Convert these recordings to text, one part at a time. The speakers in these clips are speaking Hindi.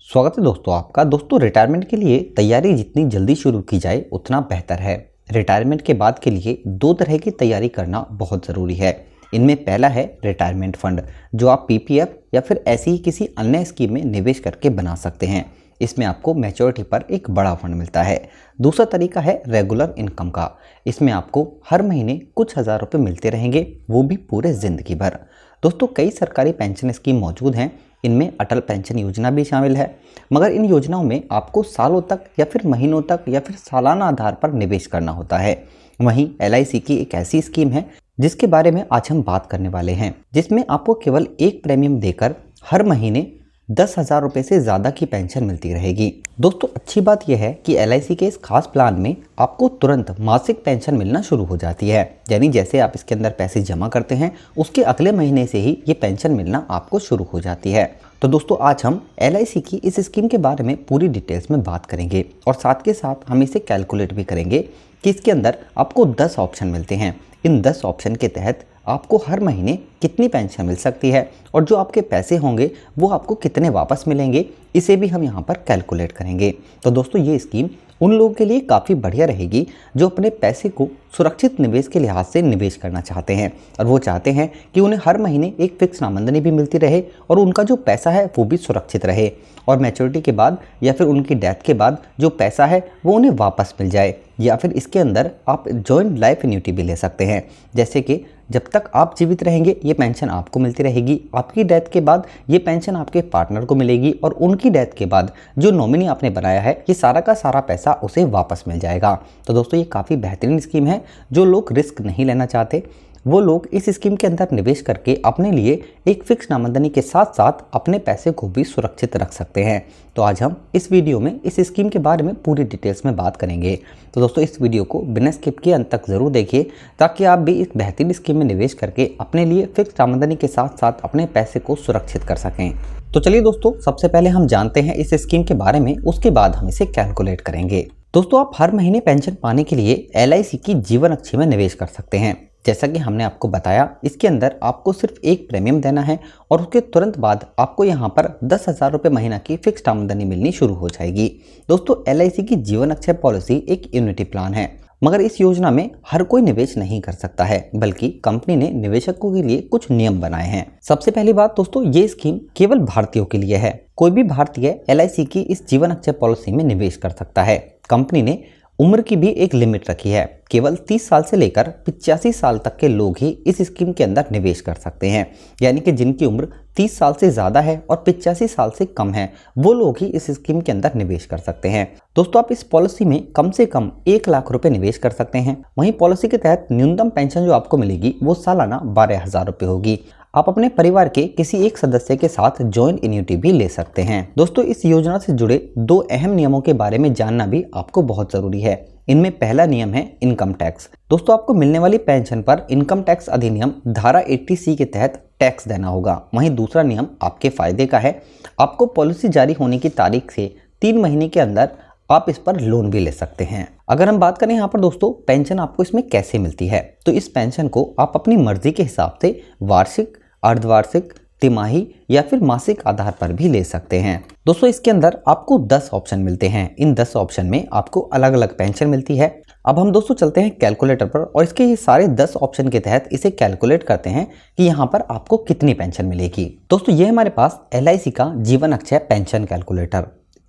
स्वागत है दोस्तों आपका। दोस्तों रिटायरमेंट के लिए तैयारी जितनी जल्दी शुरू की जाए उतना बेहतर है। रिटायरमेंट के बाद के लिए दो तरह की तैयारी करना बहुत ज़रूरी है। इनमें पहला है रिटायरमेंट फंड, जो आप पीपीएफ या फिर ऐसी ही किसी अन्य स्कीम में निवेश करके बना सकते हैं। इसमें आपको मैच्योरिटी पर एक बड़ा फंड मिलता है। दूसरा तरीका है रेगुलर इनकम का। इसमें आपको हर महीने कुछ हज़ार रुपये मिलते रहेंगे, वो भी पूरे ज़िंदगी भर। दोस्तों कई सरकारी पेंशन स्कीम मौजूद हैं। इनमें अटल पेंशन योजना भी शामिल है, मगर इन योजनाओं में आपको सालों तक या फिर महीनों तक या फिर सालाना आधार पर निवेश करना होता है। वहीं एलआईसी की एक ऐसी स्कीम है जिसके बारे में आज हम बात करने वाले हैं, जिसमें आपको केवल एक प्रीमियम देकर हर महीने 10,000 रुपये से ज़्यादा की पेंशन मिलती रहेगी। दोस्तों अच्छी बात यह है कि एलआईसी के इस खास प्लान में आपको तुरंत मासिक पेंशन मिलना शुरू हो जाती है। यानी जैसे आप इसके अंदर पैसे जमा करते हैं उसके अगले महीने से ही ये पेंशन मिलना आपको शुरू हो जाती है। तो दोस्तों आज हम एलआईसी की इस स्कीम के बारे में पूरी डिटेल्स में बात करेंगे और साथ के साथ हम इसे कैलकुलेट भी करेंगे कि इसके अंदर आपको 10 ऑप्शन मिलते हैं। इन 10 ऑप्शन के तहत आपको हर महीने कितनी पेंशन मिल सकती है और जो आपके पैसे होंगे वो आपको कितने वापस मिलेंगे, इसे भी हम यहाँ पर कैलकुलेट करेंगे। तो दोस्तों ये स्कीम उन लोगों के लिए काफ़ी बढ़िया रहेगी जो अपने पैसे को सुरक्षित निवेश के लिहाज से निवेश करना चाहते हैं और वो चाहते हैं कि उन्हें हर महीने एक फिक्स आमदनी भी मिलती रहे और उनका जो पैसा है वो भी सुरक्षित रहे और मैच्योरिटी के बाद या फिर उनकी डेथ के बाद जो पैसा है वो उन्हें वापस मिल जाए। या फिर इसके अंदर आप जॉइंट लाइफ एन्युटी भी ले सकते हैं, जैसे कि जब तक आप जीवित रहेंगे ये पेंशन आपको मिलती रहेगी, आपकी डेथ के बाद ये पेंशन आपके पार्टनर को मिलेगी और उनकी डेथ के बाद जो नॉमिनी आपने बनाया है ये सारा का सारा पैसा उसे वापस मिल जाएगा। तो दोस्तों ये काफ़ी बेहतरीन स्कीम है। जो लोग रिस्क नहीं लेना चाहते वो लोग इस स्कीम के अंदर निवेश करके अपने लिए एक फिक्स आमदनी के साथ साथ अपने पैसे को भी सुरक्षित रख सकते हैं। तो आज हम इस वीडियो में इस स्कीम के बारे में पूरी डिटेल्स में बात करेंगे। तो दोस्तों इस वीडियो को बिना स्किप किए अंत तक ज़रूर देखिए ताकि आप भी इस बेहतरीन स्कीम में निवेश करके अपने लिए फिक्स आमदनी के साथ साथ अपने पैसे को सुरक्षित कर सकें। तो चलिए दोस्तों सबसे पहले हम जानते हैं इस स्कीम के बारे में, उसके बाद हम इसे कैलकुलेट करेंगे। दोस्तों आप हर महीने पेंशन पाने के लिए एलआईसी की जीवन अच्छी में निवेश कर सकते हैं। जैसा कि हमने आपको बताया इसके अंदर आपको सिर्फ एक प्रीमियम देना है और उसके तुरंत बाद आपको यहाँ पर 10,000 रुपये महीना की फिक्स्ड आमदनी मिलनी शुरू हो जाएगी। दोस्तों एलआईसी की जीवन अक्षय पॉलिसी एक यूनिटी प्लान है, मगर इस योजना में हर कोई निवेश नहीं कर सकता है, बल्कि कंपनी ने निवेशकों के लिए कुछ नियम बनाए हैं। सबसे पहली बात दोस्तों ये स्कीम केवल भारतीयों के लिए है। कोई भी भारतीय एलआईसी की इस जीवन अक्षय पॉलिसी में निवेश कर सकता है। कंपनी ने उम्र की भी एक लिमिट रखी है, केवल 30 साल से लेकर 85 साल तक के लोग ही इस स्कीम के अंदर निवेश कर सकते हैं। यानी कि जिनकी उम्र 30 साल से ज़्यादा है और 85 साल से कम है वो लोग ही इस स्कीम के अंदर निवेश कर सकते हैं। दोस्तों आप इस पॉलिसी में कम से कम 1 लाख रुपए निवेश कर सकते हैं। वहीं पॉलिसी के तहत न्यूनतम पेंशन जो आपको मिलेगी वो सालाना 12,000 रुपये होगी। आप अपने परिवार के किसी एक सदस्य के साथ जॉइंट एन्युटी भी ले सकते हैं। दोस्तों इस योजना से जुड़े 2 अहम नियमों के बारे में जानना भी आपको बहुत जरूरी है। इनमें पहला नियम है इनकम टैक्स। दोस्तों आपको मिलने वाली पेंशन पर इनकम टैक्स अधिनियम धारा 80C के तहत टैक्स देना होगा। वहीं दूसरा नियम आपके फायदे का है। आपको पॉलिसी जारी होने की तारीख से 3 महीने के अंदर आप इस पर लोन भी ले सकते हैं। अगर हम बात करें यहाँ पर दोस्तों पेंशन आपको इसमें कैसे मिलती है, तो इस पेंशन को आप अपनी मर्जी के हिसाब से वार्षिक, अर्धवार्षिक, तिमाही या फिर मासिक आधार पर भी ले सकते हैं। दोस्तों इसके अंदर आपको 10 ऑप्शन मिलते हैं। इन 10 ऑप्शन में आपको अलग अलग पेंशन मिलती है। अब हम दोस्तों चलते हैं कैलकुलेटर पर और इसके ये सारे 10 ऑप्शन के तहत इसे कैलकुलेट करते हैं कि यहाँ पर आपको कितनी पेंशन मिलेगी। दोस्तों ये हमारे पास एलआईसी का जीवन अक्षय पेंशन कैलकुलेटर।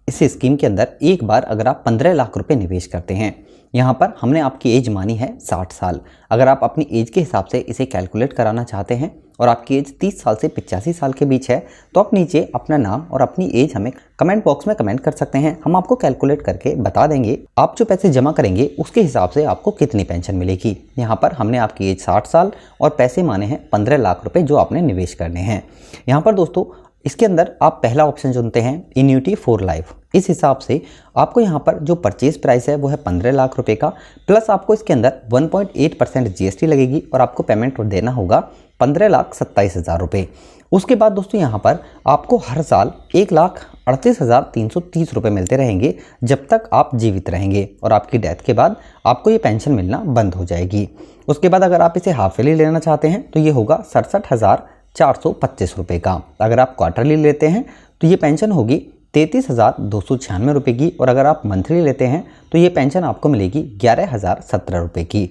इस स्कीम के अंदर एक बार अगर आप 15 लाख रुपए निवेश करते हैं, यहाँ पर हमने आपकी एज मानी है 60 साल। अगर आप अपनी एज के हिसाब से इसे कैलकुलेट कराना चाहते हैं और आपकी एज 30 साल से 85 साल के बीच है तो आप नीचे अपना नाम और अपनी एज हमें कमेंट बॉक्स में कमेंट कर सकते हैं। हम आपको कैलकुलेट करके बता देंगे आप जो पैसे जमा करेंगे उसके हिसाब से आपको कितनी पेंशन मिलेगी। यहाँ पर हमने आपकी एज 60 साल और पैसे माने हैं 15 लाख रुपए जो आपने निवेश करने हैं। यहाँ पर दोस्तों इसके अंदर आप पहला ऑप्शन चुनते हैं एन्युटी फॉर लाइफ। इस हिसाब से आपको यहाँ पर जो परचेज प्राइस है वो है 15 लाख रुपए का, प्लस आपको इसके अंदर 1.8% जीएसटी लगेगी और आपको पेमेंट देना होगा 15,27,000 रुपये। उसके बाद दोस्तों यहाँ पर आपको हर साल 1,38,330 रुपये मिलते रहेंगे जब तक आप जीवित रहेंगे और आपकी डेथ के बाद आपको ये पेंशन मिलना बंद हो जाएगी। उसके बाद अगर आप इसे हाफ ईयरली लेना चाहते हैं तो ये होगा 67,425 रुपये का। अगर आप क्वार्टरली लेते हैं तो ये पेंशन होगी 33,296 रुपये की, और अगर आप मंथली लेते हैं तो ये पेंशन आपको मिलेगी 11,017 रुपये की।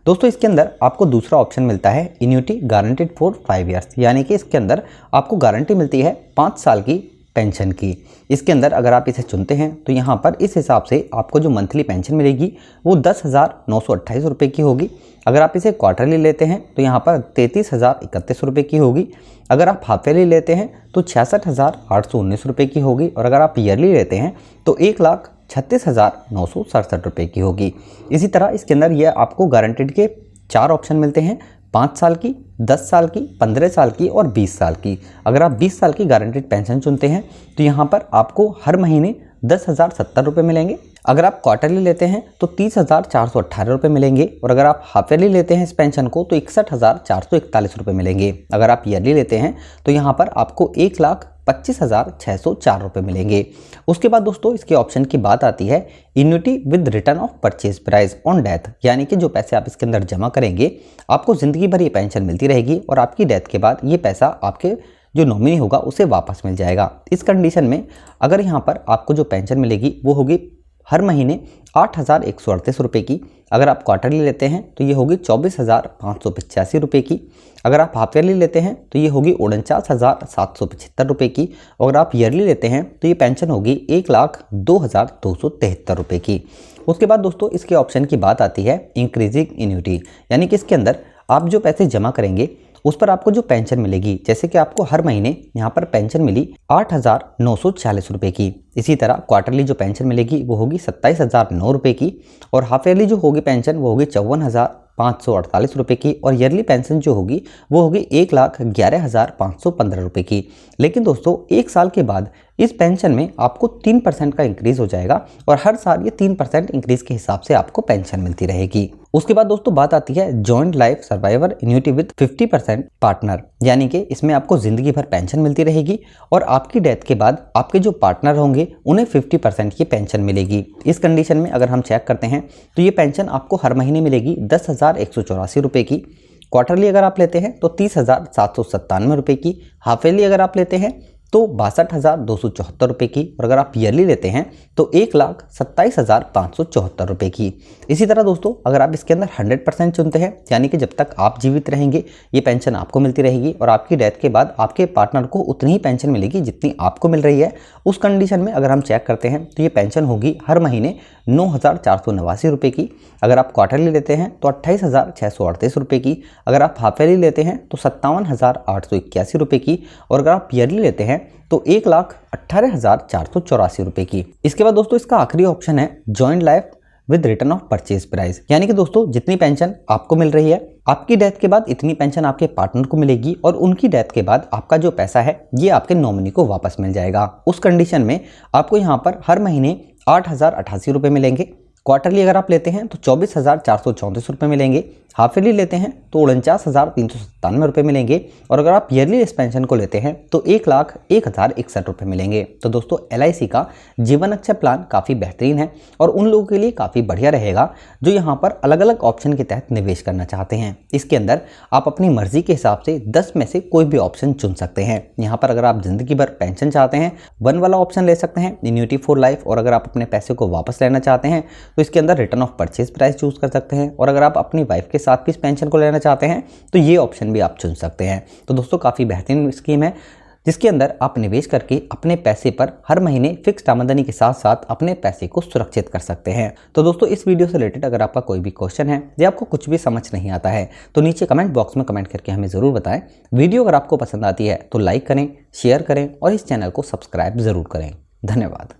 दोस्तों इसके अंदर आपको दूसरा ऑप्शन मिलता है इन्यूटी गारंटेड फॉर 5 ईयर्स, यानी कि इसके अंदर आपको गारंटी मिलती है 5 साल की पेंशन की। इसके अंदर अगर आप इसे चुनते हैं तो यहाँ पर इस हिसाब से आपको जो मंथली पेंशन मिलेगी वो 10,928 रुपये की होगी। अगर आप इसे क्वार्टरली लेते हैं तो यहाँ पर 33,031 रुपये की होगी। अगर आप हाफ ईयरली लेते हैं तो 66,819 रुपये की होगी, और अगर आप ईयरली लेते हैं तो 1,36,967 रुपये की होगी। इसी तरह इसके अंदर ये आपको गारंटेड के 4 ऑप्शन मिलते हैं, 5 साल की, 10 साल की, 15 साल की और 20 साल की। अगर आप 20 साल की गारंटेड पेंशन चुनते हैं तो यहाँ पर आपको हर महीने 10,070 रुपये मिलेंगे। अगर आप क्वार्टरली लेते हैं तो 30,418 रुपये मिलेंगे, और अगर आप हाफ ईयरली लेते हैं इस पेंशन को तो 61,441 रुपये मिलेंगे। अगर आप ईयरली लेते हैं तो यहाँ पर आपको 1,25,604 रुपये मिलेंगे। उसके बाद दोस्तों इसके ऑप्शन की बात आती है annuity with return of purchase price on death, यानी कि जो पैसे आप इसके अंदर जमा करेंगे आपको ज़िंदगी भर ये पेंशन मिलती रहेगी, और आपकी डेथ के बाद ये पैसा आपके जो नॉमिनी होगा उसे वापस मिल जाएगा। इस कंडीशन में अगर यहाँ पर आपको जो पेंशन मिलेगी वो होगी हर महीने 8,138 रुपये की। अगर आप क्वार्टरली लेते हैं तो ये होगी 24,585 रुपये की। अगर आप हाफ ईयरली लेते हैं तो ये होगी 49,775 रुपये की। और अगर आप ईयरली लेते हैं तो ये पेंशन होगी 1,02,273 रुपये की। उसके बाद दोस्तों इसके ऑप्शन की बात आती है इंक्रीजिंग इन्यूटी, यानी कि इसके अंदर आप जो पैसे जमा करेंगे उस पर आपको जो पेंशन मिलेगी, जैसे कि आपको हर महीने यहाँ पर पेंशन मिली 8,940 रुपये की। इसी तरह क्वार्टरली जो पेंशन मिलेगी वो होगी 27,009 रुपये की, और हाफ ईयरली जो होगी पेंशन वो होगी 54,548 रुपये की, और ईयरली पेंशन जो होगी वो होगी 1,11,515 रुपये की। लेकिन दोस्तों 1 साल के बाद इस पेंशन में आपको 3% का इंक्रीज हो जाएगा, और हर साल ये 3% इंक्रीज के हिसाब से आपको पेंशन मिलती रहेगी। उसके बाद दोस्तों बात आती है joint life survivor annuity with 50% partner, यानी कि इसमें आपको जिंदगी भर पेंशन मिलती रहेगी, और आपकी डेथ के बाद आपके जो पार्टनर होंगे उन्हें 50% की पेंशन मिलेगी। इस कंडीशन में अगर हम चेक करते हैं तो ये पेंशन आपको हर महीने मिलेगी 10,184 रुपये की। क्वार्टरली अगर आप लेते हैं तो 30,797 रुपये की। हाफ ईयरली अगर आप लेते हैं तो 62,274 रुपये की, और अगर आप ईयरली लेते हैं तो 1,27,574 रुपये की। इसी तरह दोस्तों अगर आप इसके अंदर 100% चुनते हैं, यानी कि जब तक आप जीवित रहेंगे ये पेंशन आपको मिलती रहेगी, और आपकी डेथ के बाद आपके पार्टनर को उतनी ही पेंशन मिलेगी जितनी आपको मिल रही है। उस कंडीशन में अगर हम चेक करते हैं तो ये पेंशन होगी हर महीने 9,489 रुपये की। अगर आप क्वार्टरली लेते हैं तो 28,638 रुपये की। अगर आप हाफ ईयरली लेते हैं तो 57,881 रुपये की, और अगर आप ईयरली लेते हैं तो 1,18,484 रुपये की। इसके बाद दोस्तों इसका आखिरी ऑप्शन है joint life with return of purchase price, यानी कि दोस्तों जितनी पेंशन आपको मिल रही है आपकी डेथ के बाद इतनी पेंशन आपके पार्टनर को मिलेगी, और उनकी डेथ के बाद आपका जो पैसा है ये आपके नॉमिनी को वापस मिल जाएगा। उस कंडीशन में आपको यहाँ पर हर महीने 8,088 रुपये मिलेंगे। क्वार्टरली अगर आप लेते हैं तो 24,434 रुपये मिलेंगे। हाफ ईयरली लेते हैं तो 49,397 रुपये मिलेंगे, और अगर आप ईयरली इस पेंशन को लेते हैं तो 1,01,061 रुपये मिलेंगे। तो दोस्तों LIC का जीवन रक्षा प्लान काफ़ी बेहतरीन है, और उन लोगों के लिए काफ़ी बढ़िया रहेगा जो यहाँ पर अलग अलग ऑप्शन के तहत निवेश करना चाहते हैं। इसके अंदर आप अपनी मर्जी के हिसाब से 10 में से कोई भी ऑप्शन चुन सकते हैं। यहाँ पर अगर आप जिंदगी भर पेंशन चाहते हैं 1 वाला ऑप्शन ले सकते हैं इन्यूटी फॉर लाइफ, और अगर आप अपने पैसे को वापस लेना चाहते हैं तो इसके अंदर return of purchase price choose कर सकते हैं, और अगर आप अपनी वाइफ के साथ भी इस पेंशन को लेना चाहते हैं तो ये ऑप्शन भी आप चुन सकते हैं। तो दोस्तों काफ़ी बेहतरीन स्कीम है जिसके अंदर आप निवेश करके अपने पैसे पर हर महीने फिक्स्ड आमदनी के साथ साथ अपने पैसे को सुरक्षित कर सकते हैं। तो दोस्तों इस वीडियो से रिलेटेड अगर आपका कोई भी क्वेश्चन है या आपको कुछ भी समझ नहीं आता है तो नीचे कमेंट बॉक्स में कमेंट करके हमें ज़रूर बताएं। वीडियो अगर आपको पसंद आती है तो लाइक करें, शेयर करें और इस चैनल को सब्सक्राइब ज़रूर करें। धन्यवाद।